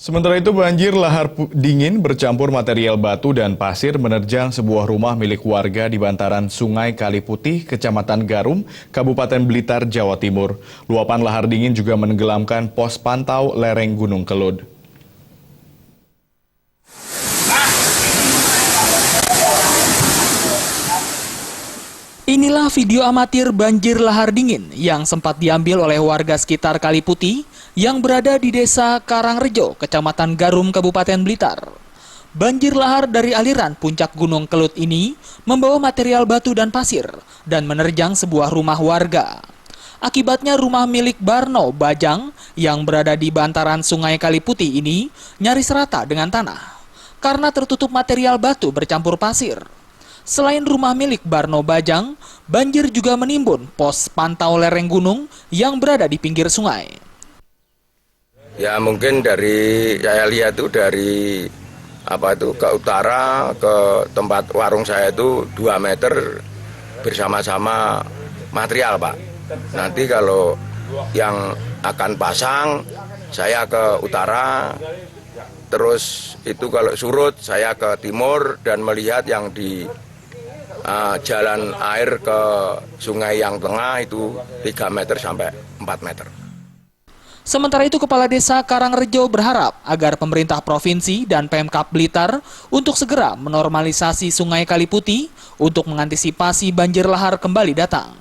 Sementara itu banjir lahar dingin bercampur material batu dan pasir menerjang sebuah rumah milik warga di bantaran Sungai Kaliputih, Kecamatan Garum, Kabupaten Blitar, Jawa Timur. Luapan lahar dingin juga menenggelamkan pos pantau lereng Gunung Kelud. Inilah video amatir banjir lahar dingin yang sempat diambil oleh warga sekitar Kaliputih yang berada di Desa Karangrejo, Kecamatan Garum, Kabupaten Blitar. Banjir lahar dari aliran puncak Gunung Kelud ini membawa material batu dan pasir dan menerjang sebuah rumah warga. Akibatnya rumah milik Barno Bajang yang berada di bantaran Sungai Kaliputih ini nyaris rata dengan tanah karena tertutup material batu bercampur pasir. Selain rumah milik Barno Bajang, banjir juga menimbun pos pantau lereng gunung yang berada di pinggir sungai. Ya mungkin dari saya lihat itu dari ke utara ke tempat warung saya itu 2 meter bersama-sama material, Pak. Nanti kalau yang akan pasang saya ke utara, terus itu kalau surut saya ke timur dan melihat yang di jalan air ke sungai yang tengah itu 3 meter sampai 4 meter. Sementara itu, Kepala Desa Karangrejo berharap agar pemerintah provinsi dan Pemkab Blitar untuk segera menormalisasi Sungai Kaliputih untuk mengantisipasi banjir lahar kembali datang.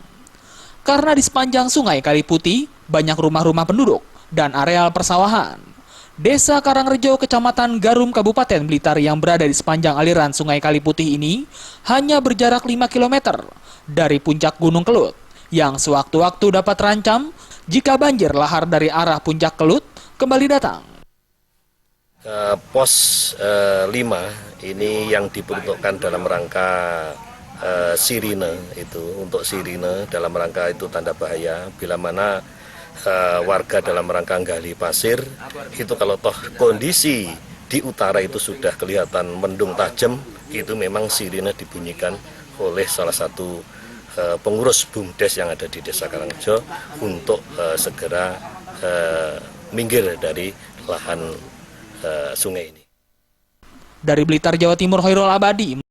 Karena di sepanjang Sungai Kaliputih banyak rumah-rumah penduduk dan areal persawahan. Desa Karangrejo, Kecamatan Garum, Kabupaten Blitar yang berada di sepanjang aliran Sungai Kaliputih ini hanya berjarak 5 km dari puncak Gunung Kelud yang sewaktu-waktu dapat terancam jika banjir lahar dari arah puncak Kelud kembali datang. Pos 5 ini yang diperuntukkan dalam rangka sirine, itu untuk sirine dalam rangka itu tanda bahaya bila mana warga dalam rangka gali pasir itu kalau toh kondisi di utara itu sudah kelihatan mendung tajam, itu memang sirine dibunyikan oleh salah satu pengurus BUMDes yang ada di Desa Karangrejo untuk segera minggir dari lahan sungai ini. Dari Blitar, Jawa Timur, Hoirul Abadi.